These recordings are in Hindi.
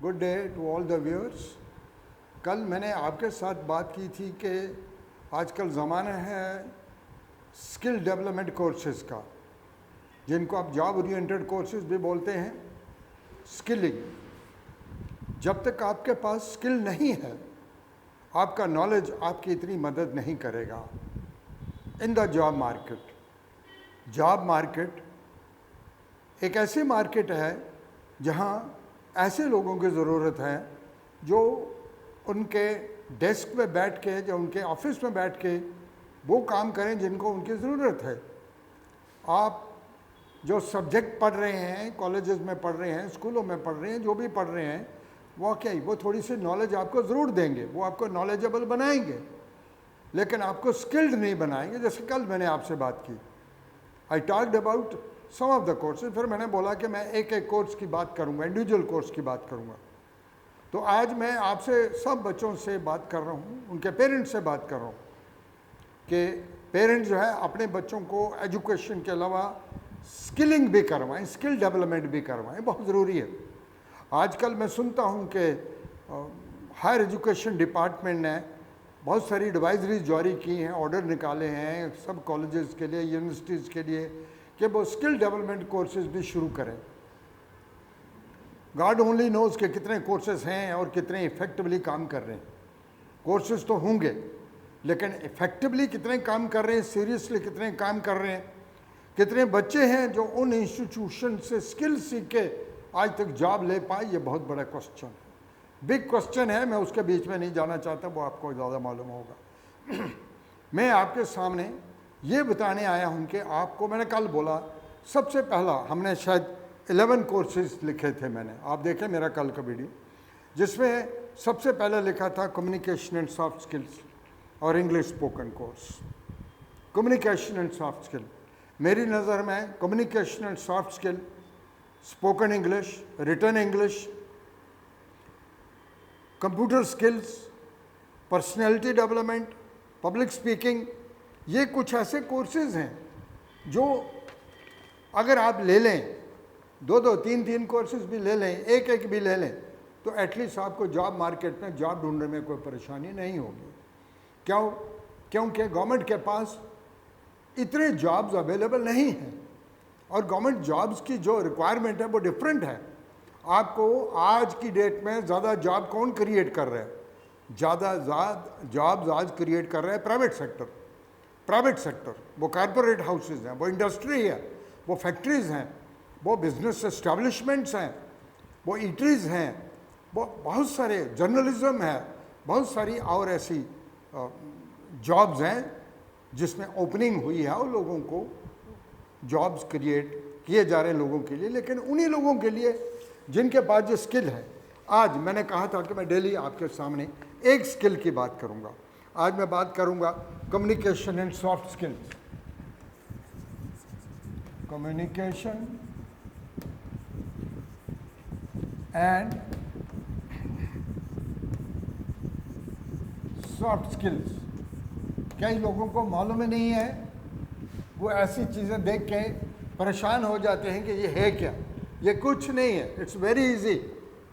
Good day to all the viewers. कल मैंने आपके साथ बात की थी कि आजकल ज़माना है स्किल डेवलपमेंट कोर्सेज़ का, जिनको आप जॉब ओरिएंटेड कोर्सेज़ भी बोलते हैं। स्किलिंग, जब तक आपके पास स्किल नहीं है, आपका नॉलेज आपकी इतनी मदद नहीं करेगा in the job market. Job market एक ऐसी मार्केट है जहाँ ऐसे लोगों की ज़रूरत है जो उनके डेस्क पे बैठ के, जो उनके ऑफिस में बैठ के वो काम करें जिनको उनकी ज़रूरत है। आप जो सब्जेक्ट पढ़ रहे हैं, कॉलेजेस में पढ़ रहे हैं, स्कूलों में पढ़ रहे हैं, जो भी पढ़ रहे हैं, वो थोड़ी सी नॉलेज आपको ज़रूर देंगे, वो आपको नॉलेजेबल बनाएंगे, लेकिन आपको स्किल्ड नहीं बनाएंगे। जैसे कल मैंने आपसे बात की, I talked about some of the courses, फिर मैंने बोला कि मैं एक एक कोर्स की बात करूंगा, इंडिविजुअल कोर्स की बात करूंगा। तो आज मैं आपसे सब बच्चों से बात कर रहा हूँ, उनके पेरेंट्स से बात कर रहा हूँ कि पेरेंट्स जो है अपने बच्चों को एजुकेशन के अलावा स्किलिंग भी करवाएं, स्किल डेवलपमेंट भी करवाएं, बहुत ज़रूरी है। आजकल मैं सुनता हूँ कि हायर एजुकेशन डिपार्टमेंट ने बहुत सारी एडवाइजरीज जारी की हैं, ऑर्डर निकाले हैं सब कॉलेजेस के लिए, यूनिवर्सिटीज़ के लिए कि वो स्किल डेवलपमेंट कोर्सेज भी शुरू करें। गॉड ओनली नोज़ के कितने कोर्सेज हैं और कितने इफ़ेक्टिवली काम कर रहे हैं। कोर्सेज तो होंगे, लेकिन इफ़ेक्टिवली कितने काम कर रहे हैं, सीरियसली कितने काम कर रहे हैं, कितने बच्चे हैं जो उन इंस्टीट्यूशन से स्किल सीख के आज तक जॉब ले पाए, ये बहुत बड़ा क्वेश्चन है, बिग क्वेश्चन है। मैं उसके बीच में नहीं जाना चाहता, वो आपको ज़्यादा मालूम होगा। मैं आपके सामने ये बताने आया हूँ कि आपको, मैंने कल बोला, सबसे पहला हमने शायद 11 कोर्सेज लिखे थे मैंने, आप देखें मेरा कल का वीडियो, जिसमें सबसे पहले लिखा था कम्युनिकेशन एंड सॉफ्ट स्किल्स और English spoken course. Communication and soft skill, मेरी नज़र में communication and soft skill, spoken English, written English, computer skills, personality development, public speaking, ये कुछ ऐसे कोर्सेज हैं जो अगर आप ले लें, दो तीन कोर्सेज भी ले लें, एक एक भी ले लें, तो एटलीस्ट आपको जॉब मार्केट में जॉब ढूंढने में कोई परेशानी नहीं होगी। क्योंकि गवर्नमेंट के पास इतने जॉब्स अवेलेबल नहीं हैं, और गवर्नमेंट जॉब्स की जो रिक्वायरमेंट है वो डिफरेंट है। आपको आज की डेट में ज़्यादा जॉब कौन क्रिएट कर रहा है? ज़्यादा जॉब्स आज क्रिएट कर रहा है प्राइवेट सेक्टर। वो कॉरपोरेट हाउसेज हैं, वो इंडस्ट्री है, वो फैक्ट्रीज़ हैं, वो बिजनेस एस्टेब्लिशमेंट्स हैं, वो ईटरीज़ हैं, वो बहुत सारे जर्नलिज्म है, बहुत सारी और ऐसी जॉब्स हैं जिसमें ओपनिंग हुई है और लोगों को जॉब्स क्रिएट किए जा रहे हैं लोगों के लिए। लेकिन उन्हीं लोगों के लिए जिनके पास जो स्किल है, आज मैंने कहा था कि मैं डेली आपके सामने एक स्किल की बात करूंगा। आज मैं बात करूंगा communication and soft skills. Communication and soft skills. कई लोगों को मालूम ही नहीं है, वो ऐसी चीज़ें देख के परेशान हो जाते हैं कि ये है क्या। ये कुछ नहीं है, इट्स वेरी इजी,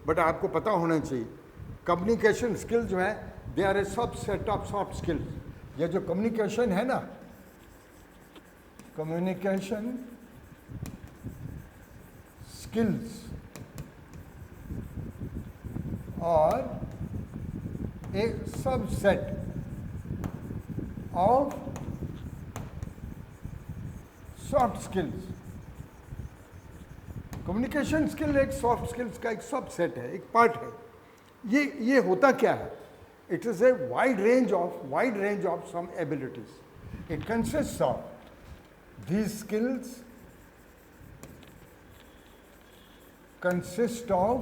बट आपको पता होना चाहिए। कम्युनिकेशन स्किल्स जो है, दे आर ए सब सेट ऑफ सॉफ्ट स्किल्स। ये जो कम्युनिकेशन है ना, कम्युनिकेशन स्किल्स और एक सब set of soft skills. Communication skill एक सॉफ्ट स्किल्स का एक सब सेट है, एक पार्ट है। ये होता क्या है? It is a wide range of some abilities. It consist of these skills consist of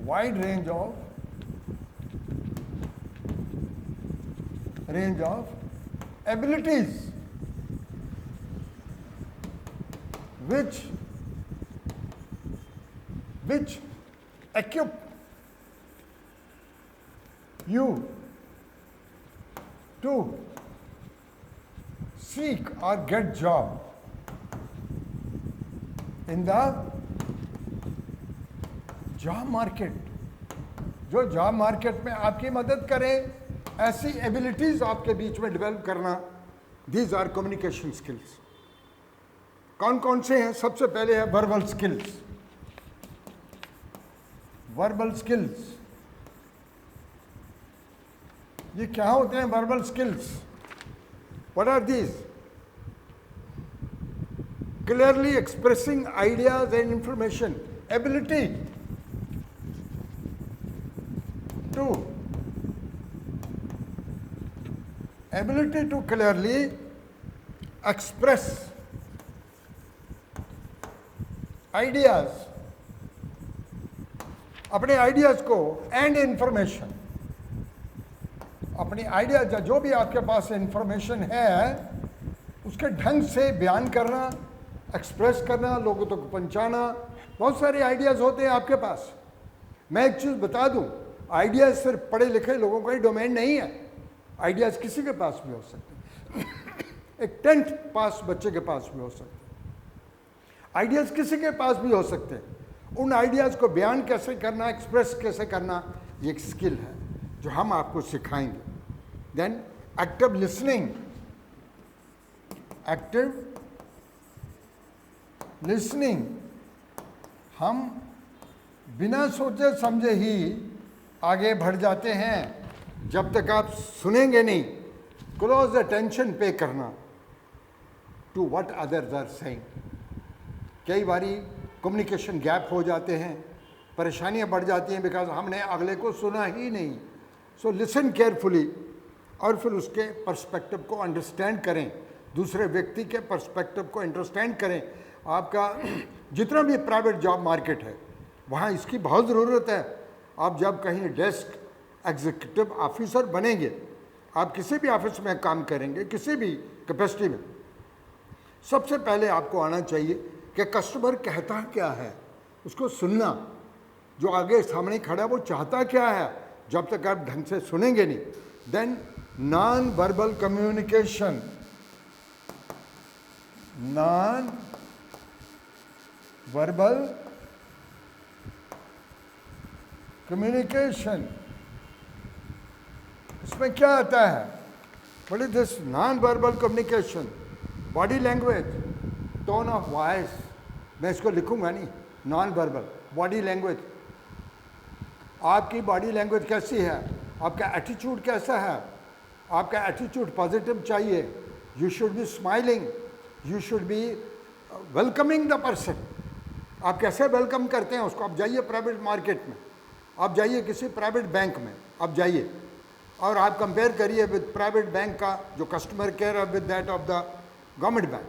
wide range of abilities which equip you to seek or get job in the job market, जो जॉब मार्केट में आपकी मदद करें, ऐसी एबिलिटीज आपके बीच में डेवलप करना, दीज आर कम्युनिकेशन स्किल्स। कौन कौन से हैं? सबसे पहले है वर्बल स्किल्स। वर्बल स्किल्स, ये क्या होते हैं verbal skills? What are these? Clearly expressing ideas and information, ability to clearly express ideas, अपने आइडियाज को, एंड इंफॉर्मेशन, अपनी आइडियाज जो भी आपके पास इंफॉर्मेशन है उसके ढंग से बयान करना, एक्सप्रेस करना, लोगों तक पहुंचाना। बहुत सारे आइडियाज होते हैं आपके पास। मैं एक चीज़ बता दूं, आइडियाज सिर्फ पढ़े लिखे लोगों का ही डोमेन नहीं है। आइडियाज किसी के पास भी हो सकते हैं, एक 10th पास बच्चे के पास भी हो सकते हैं। आइडियाज किसी के पास भी हो सकते हैं। उन आइडियाज को बयान कैसे करना, एक्सप्रेस कैसे करना, ये एक स्किल है जो हम आपको सिखाएंगे। Then active listening, active listening, हम बिना सोचे समझे ही आगे बढ़ जाते हैं जब तक आप सुनेंगे नहीं। क्लोज अटेंशन पे करना to what others are saying. कई बारी कम्युनिकेशन गैप हो जाते हैं, परेशानियां बढ़ जाती हैं बिकॉज हमने अगले को सुना ही नहीं। सो लिसन केयरफुली और फिर उसके पर्सपेक्टिव को अंडरस्टैंड करें, दूसरे व्यक्ति के पर्सपेक्टिव को अंडरस्टैंड करें। आपका जितना भी प्राइवेट जॉब मार्केट है वहाँ इसकी बहुत ज़रूरत है। आप जब कहीं डेस्क एग्जीक्यूटिव ऑफिसर बनेंगे, आप किसी भी ऑफिस में काम करेंगे, किसी भी कैपेसिटी में, सबसे पहले आपको आना चाहिए कि कस्टमर कहता क्या है, उसको सुनना। जो आगे सामने खड़ा है वो चाहता क्या है, जब तक आप ढंग से सुनेंगे नहीं। Then non verbal communication, non verbal communication, इसमें क्या आता है? What is this non verbal communication? Body language, tone of voice, मैं इसको लिखूंगा नहीं, नॉन वर्बल बॉडी लैंग्वेज। आपकी बॉडी लैंग्वेज कैसी है, आपका एटीट्यूड कैसा है? आपका एटीट्यूड पॉजिटिव चाहिए। You should be smiling, you should be welcoming the person. आप कैसे वेलकम करते हैं उसको? आप जाइए प्राइवेट मार्केट में, आप जाइए किसी प्राइवेट बैंक में, आप जाइए और आप कंपेयर करिए विद प्राइवेट बैंक का जो कस्टमर केयर है with that of the government bank.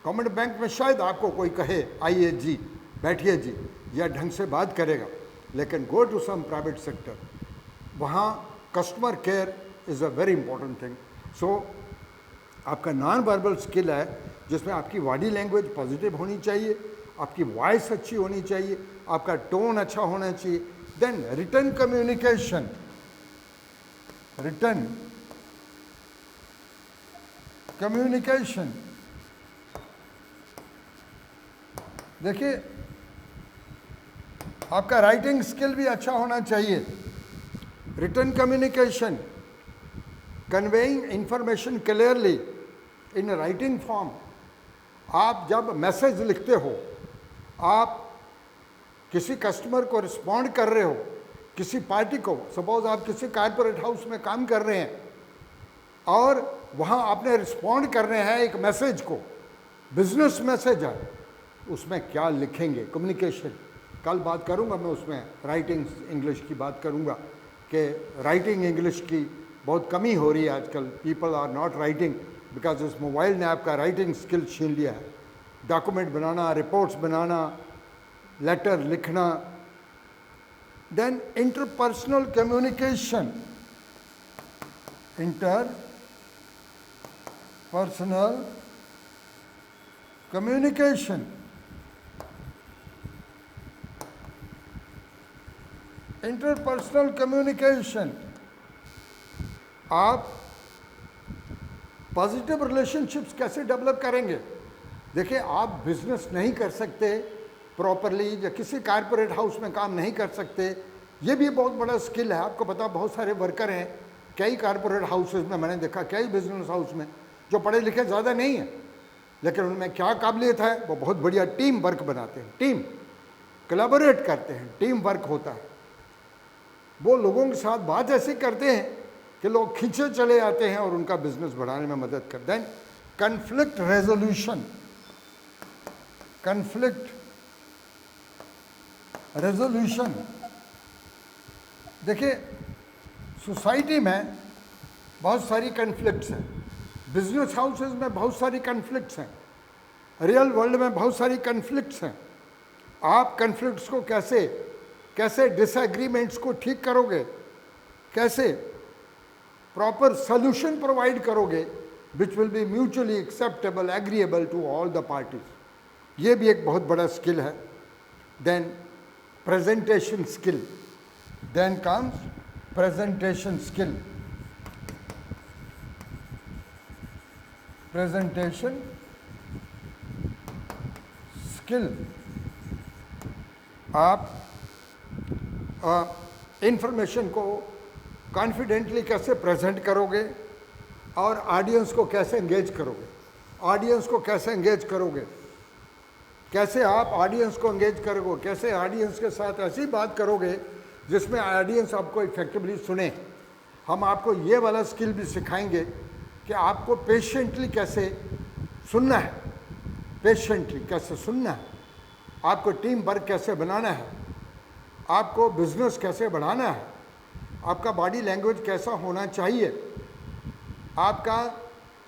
Government bank में शायद आपको कोई कहे आइए जी, बैठिए जी, या ढंग से बात करेगा, लेकिन go to some private sector, वहाँ customer care is a very important thing. So आपका नॉन वर्बल स्किल है जिसमें आपकी बॉडी लैंग्वेज पॉजिटिव होनी चाहिए, आपकी वॉइस अच्छी होनी चाहिए, आपका टोन अच्छा होना चाहिए। Then written communication, written communication, देखिए आपका राइटिंग स्किल भी अच्छा होना चाहिए। Written communication, conveying information clearly in writing form. आप जब मैसेज लिखते हो, आप किसी कस्टमर को रिस्पॉन्ड कर रहे हो, किसी पार्टी को, सपोज आप किसी कारपोरेट हाउस में काम कर रहे हैं और वहाँ आपने रिस्पॉन्ड कर रहे हैं एक मैसेज को, बिजनेस मैसेज है, उसमें क्या लिखेंगे? कम्युनिकेशन, कल बात करूँगा मैं उसमें, राइटिंग इंग्लिश की बात करूँगा कि राइटिंग इंग्लिश की बहुत कमी हो रही है आजकल। People are not writing because इस मोबाइल ने आपका राइटिंग स्किल छीन लिया है। डॉक्यूमेंट बनाना, रिपोर्ट्स बनाना, लेटर लिखना। Then interpersonal communication, interpersonal communication, interpersonal communication, आप पॉजिटिव रिलेशनशिप्स कैसे डेवलप करेंगे? देखिए, आप बिजनेस नहीं कर सकते प्रॉपरली, या किसी कारपोरेट हाउस में काम नहीं कर सकते, ये भी बहुत बड़ा स्किल है। आपको पता बहुत सारे वर्कर हैं कई कारपोरेट हाउसेस में, मैंने देखा कई बिजनेस हाउस में, जो पढ़े लिखे ज़्यादा नहीं हैं, लेकिन उनमें क्या काबिलियत है, वो बहुत बढ़िया टीम वर्क बनाते हैं, टीम कोलैबोरेट करते हैं, टीम वर्क होता है। वो लोगों के साथ बात ऐसी करते हैं कि लोग खींचे चले आते हैं और उनका बिजनेस बढ़ाने में मदद करते हैं। कन्फ्लिक्ट रेजोल्यूशन, कन्फ्लिक्ट रेजोल्यूशन, देखिए सोसाइटी में बहुत सारी कन्फ्लिक्ट्स हैं, बिजनेस हाउसेस में बहुत सारी कन्फ्लिक्ट्स हैं, रियल वर्ल्ड में बहुत सारी कन्फ्लिक्ट्स हैं। आप कन्फ्लिक्ट्स को कैसे डिसएग्रीमेंट्स को ठीक करोगे, कैसे प्रॉपर सोल्यूशन प्रोवाइड करोगे which will be mutually acceptable, agreeable to all the parties, ये भी एक बहुत बड़ा स्किल है। Then presentation skill, then comes presentation skill, presentation skill, आप इंफॉर्मेशन को कॉन्फिडेंटली कैसे प्रेजेंट करोगे और ऑडियंस को कैसे एंगेज करोगे, ऑडियंस को कैसे एंगेज करोगे, कैसे आप ऑडियंस को एंगेज करोगे, कैसे ऑडियंस के साथ ऐसी बात करोगे जिसमें ऑडियंस आपको इफेक्टिवली सुने। हम आपको ये वाला स्किल भी सिखाएंगे कि आपको पेशेंटली कैसे सुनना है, पेशेंटली कैसे सुनना है, आपको टीम वर्क कैसे बनाना है, आपको बिजनेस कैसे बढ़ाना है, आपका बॉडी लैंग्वेज कैसा होना चाहिए, आपका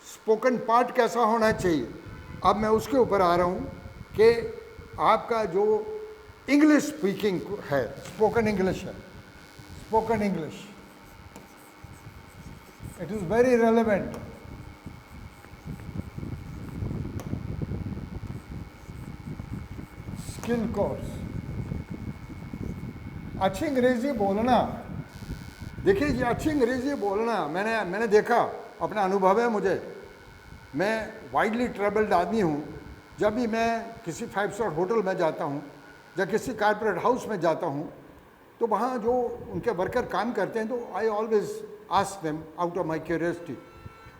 स्पोकन पार्ट कैसा होना चाहिए। अब मैं उसके ऊपर आ रहा हूँ कि आपका जो इंग्लिश स्पीकिंग है, स्पोकन इंग्लिश है, spoken English, it is very relevant. Skill course, अच्छी अंग्रेजी बोलना, देखिए ये अच्छी अंग्रेजी बोलना, मैंने देखा, अपना अनुभव है मुझे, मैं वाइडली ट्रेवल्ड आदमी हूँ। जब भी मैं किसी 5 स्टार होटल में जाता हूँ या किसी कारपोरेट हाउस में जाता हूँ, तो वहाँ जो उनके वर्कर काम करते हैं, तो I always ask them out of my curiosity,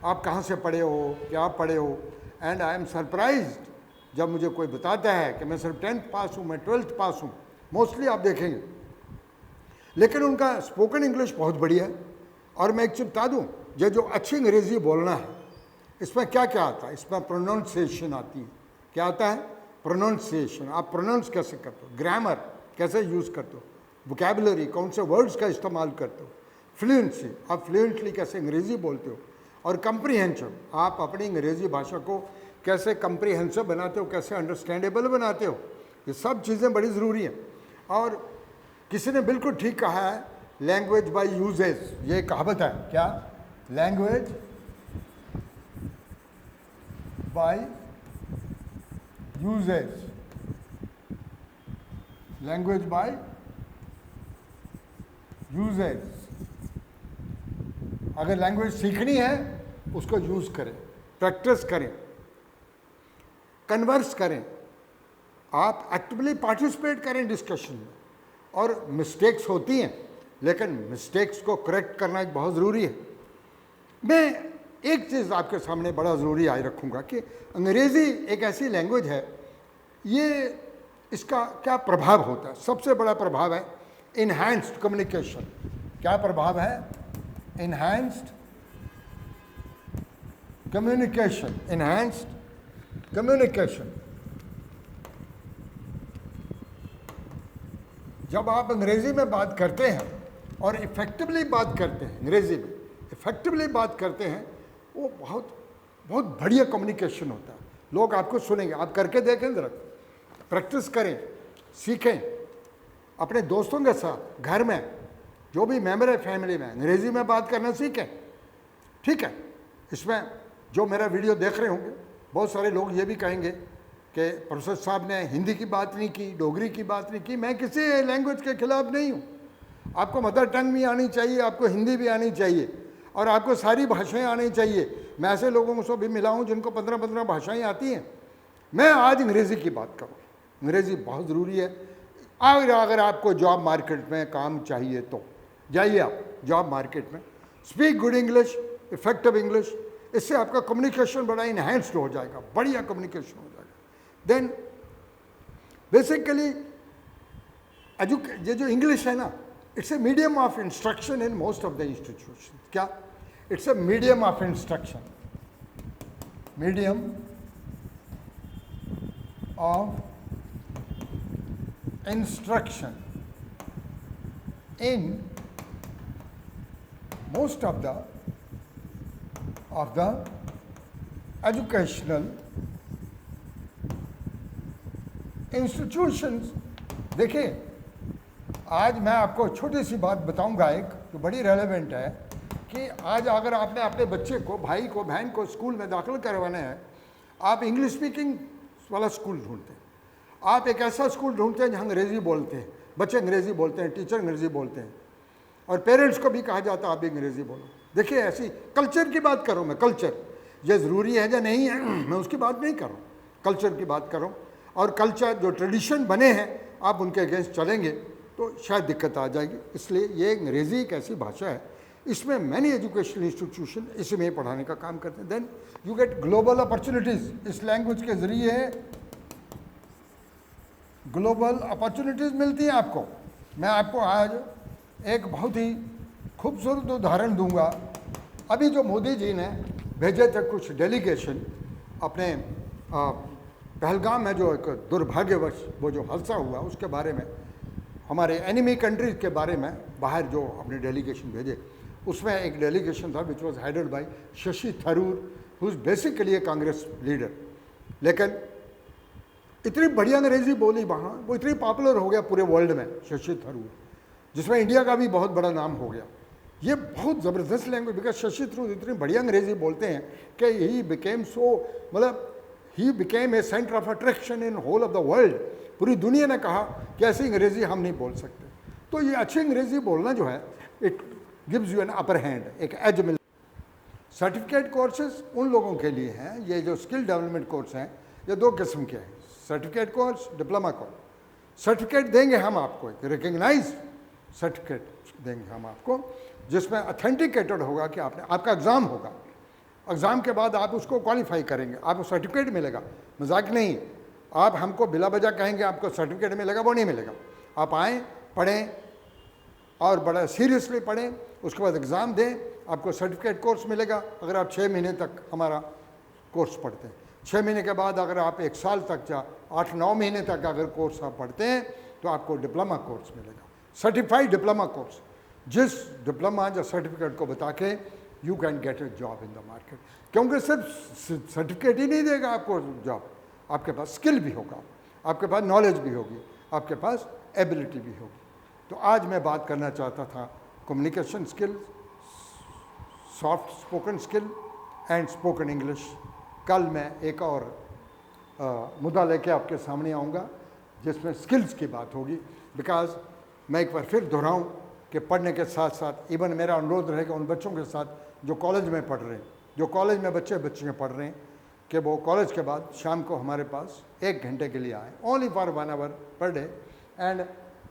आप कहाँ से पढ़े हो, क्या पढ़े हो, एंड आई एम सरप्राइज्ड जब मुझे कोई बताता है कि मैं सिर्फ 10th पास हूँ, मैं 12th पास हूँ, मोस्टली आप देखेंगे, लेकिन उनका स्पोकन इंग्लिश बहुत बढ़िया है। और मैं एक चीज़ बता दूँ, ये जो अच्छी अंग्रेज़ी बोलना है, इसमें क्या क्या आता है, इसमें प्रोनाउंसिएशन आती है। क्या आता है? प्रोनाउंसिएशन, आप प्रोनाउंस कैसे करते हो, ग्रामर कैसे यूज़ करते हो, वोकैबुलरी कौन से वर्ड्स का इस्तेमाल करते हो, फ्लुएंसी आप फ्लुएंटली कैसे अंग्रेज़ी बोलते हो, और कंप्रीहेंशन आप अपनी अंग्रेज़ी भाषा को कैसे कंप्रीहेंसिव बनाते हो, कैसे अंडरस्टैंडेबल बनाते हो। ये सब चीज़ें बड़ी ज़रूरी हैं। और किसी ने बिल्कुल ठीक कहा है, लैंग्वेज बाय यूजेस, ये कहावत है, क्या? Language by uses, language by uses. अगर लैंग्वेज सीखनी है उसको यूज़ करें, प्रैक्टिस करें, कन्वर्स करें, आप एक्टिवली पार्टिसिपेट करें डिस्कशन में। और मिस्टेक्स होती हैं, लेकिन मिस्टेक्स को करेक्ट करना एक बहुत ज़रूरी है। मैं एक चीज़ आपके सामने बड़ा ज़रूरी आए रखूँगा कि अंग्रेज़ी एक ऐसी लैंग्वेज है, ये इसका क्या प्रभाव होता है। सबसे बड़ा प्रभाव है इन्हांस्ड कम्युनिकेशन। क्या प्रभाव है? Enhanced communication, enhanced communication. जब आप अंग्रेज़ी में बात करते हैं और इफ़ेक्टिवली बात करते हैं, अंग्रेज़ी में इफ़ेक्टिवली बात करते हैं, वो बहुत बहुत बढ़िया कम्युनिकेशन होता है। लोग आपको सुनेंगे। आप करके देखें ज़रा, प्रैक्टिस करें, सीखें, अपने दोस्तों के साथ, घर में जो भी मेंबर है फैमिली में, अंग्रेज़ी में बात करना सीखें। ठीक है, इसमें जो मेरा वीडियो देख रहे होंगे, बहुत सारे लोग ये भी कहेंगे कि प्रोफेसर साहब ने हिंदी की बात नहीं की, डोगरी की बात नहीं की। मैं किसी लैंग्वेज के खिलाफ नहीं हूँ। आपको मदर टंग भी आनी चाहिए, आपको हिंदी भी आनी चाहिए, और आपको सारी भाषाएं आनी चाहिए। मैं ऐसे लोगों से भी मिला हूँ जिनको 15-15 भाषाएं आती हैं। मैं आज अंग्रेज़ी की बात करूँ, अंग्रेज़ी बहुत ज़रूरी है। अगर आपको जॉब मार्केट में काम चाहिए तो जाइए आप जॉब मार्केट में, speak good English, effective English, इससे आपका कम्युनिकेशन बड़ा इन्हेंस्ड हो जाएगा, बढ़िया कम्युनिकेशन हो जाएगा। देन बेसिकली ये जो इंग्लिश है ना, it's a medium of instruction in most of the institution. क्या? It's a medium of instruction, medium of instruction in most of the educational institutions। देखिए, आज मैं आपको छोटी सी बात बताऊंगा एक जो बड़ी रेलेवेंट है कि आज अगर आपने अपने बच्चे को, भाई को, बहन को स्कूल में दाखिल करवाना है, आप इंग्लिश स्पीकिंग वाला स्कूल ढूंढते हैं, आप एक ऐसा स्कूल ढूंढते हैं जहाँ अंग्रेज़ी बोलते हैं, बच्चे अंग्रेज़ी बोलते हैं, टीचर अंग्रेज़ी बोलते हैं, और पेरेंट्स को भी कहा जाता है आप भी अंग्रेज़ी बोलो। देखिए, ऐसी कल्चर की बात करूँ मैं, कल्चर ये ज़रूरी है या नहीं है मैं उसकी बात नहीं कर रहा हूँ, कल्चर की बात करूँ। और कल्चर जो ट्रेडिशन बने हैं आप उनके अगेंस्ट चलेंगे तो शायद दिक्कत आ जाएगी। इसलिए ये अंग्रेज़ी एक ऐसी भाषा है, इसमें मैनी एजुकेशनल इंस्टीट्यूशन इसी में पढ़ाने का काम करते हैं। Then you get global opportunities, इस लैंग्वेज के ज़रिए ग्लोबल अपॉर्चुनिटीज़ मिलती हैं आपको। मैं आपको आज एक बहुत ही खूबसूरत उदाहरण दूंगा। अभी जो मोदी जी ने भेजे थे कुछ डेलीगेशन अपने पहलगाम में, जो एक दुर्भाग्यवश वो जो हादसा हुआ उसके बारे में, हमारे एनिमी कंट्रीज के बारे में बाहर जो अपने डेलीगेशन भेजे, उसमें एक डेलीगेशन था which was headed by Shashi Tharoor, who is basically A Congress leader. लेकिन इतनी बढ़िया अंग्रेज़ी बोली वहाँ, वो इतनी पॉपुलर हो गया पूरे वर्ल्ड में शशि थरूर, जिसमें इंडिया का भी बहुत बड़ा नाम हो गया। ये बहुत ज़बरदस्त लैंग्वेज, बिकॉज शशि थरूर इतनी बढ़िया अंग्रेज़ी बोलते हैं कि ही बिकेम सो, मतलब he became a centre of attraction in whole of the world. पूरी दुनिया ने कहा कि ऐसी अंग्रेज़ी हम नहीं बोल सकते। तो ये अच्छी अंग्रेज़ी बोलना जो है, it gives you an upper hand, एक एज मिल। सर्टिफिकेट कोर्सेज उन लोगों के लिए हैं, ये जो स्किल डेवलपमेंट कोर्स हैं ये दो किस्म के हैं, certificate course, diploma course. Certificate देंगे हम आपको, एक रिकग्नाइज सर्टिफिकेट देंगे हम आपको, जिसमें अथेंटिकेटेड होगा कि आपका एग्ज़ाम होगा, एग्ज़ाम के बाद आप उसको क्वालिफाई करेंगे, आपको सर्टिफिकेट मिलेगा। मजाक नहीं, आप हमको बिला वजह कहेंगे आपको सर्टिफिकेट मिलेगा, वो नहीं मिलेगा। आप आएँ, पढ़ें और बड़ा सीरियसली पढ़ें, उसके बाद एग्ज़ाम दें, आपको सर्टिफिकेट कोर्स मिलेगा। अगर आप 6 महीने तक हमारा कोर्स पढ़ते हैं, 6 महीने के बाद अगर आप 1 साल तक या 8-9 महीने तक अगर कोर्स आप पढ़ते हैं तो आपको डिप्लोमा कोर्स मिलेगा, सर्टिफाइड डिप्लोमा कोर्स, जिस डिप्लोमा या सर्टिफिकेट को बता के you can get A job in the market. क्योंकि सिर्फ सर्टिफिकेट ही नहीं देगा आपको जॉब, आपके पास स्किल भी होगा, आपके पास नॉलेज भी होगी, आपके पास एबिलिटी भी होगी। तो आज मैं बात करना चाहता था communication skill, soft spoken skill and spoken English. कल मैं एक और मुद्दा लेके आपके सामने आऊँगा जिसमें स्किल्स की बात होगी। बिकॉज मैं एक बार फिर दोहराऊँ कि पढ़ने के साथ साथ इवन मेरा अनुरोध रहेगा उन बच्चों के साथ जो कॉलेज में पढ़ रहे हैं, जो कॉलेज में बच्चियाँ पढ़ रहे हैं, कि वो कॉलेज के बाद शाम को हमारे पास 1 घंटे के लिए आए, only for 1 hour per day. And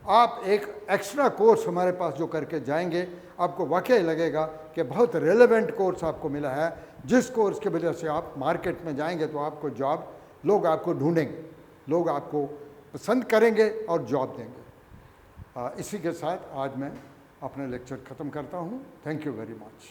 आप एक एक्स्ट्रा कोर्स हमारे पास जो करके जाएंगे, आपको वाकई लगेगा कि बहुत रेलेवेंट कोर्स आपको मिला है, जिस कोर्स की वजह से आप मार्केट में जाएंगे तो आपको जॉब, लोग आपको ढूंढेंगे, लोग आपको पसंद करेंगे और जॉब देंगे। इसी के साथ आज मैं अपना लेक्चर ख़त्म करता हूँ। Thank you very much.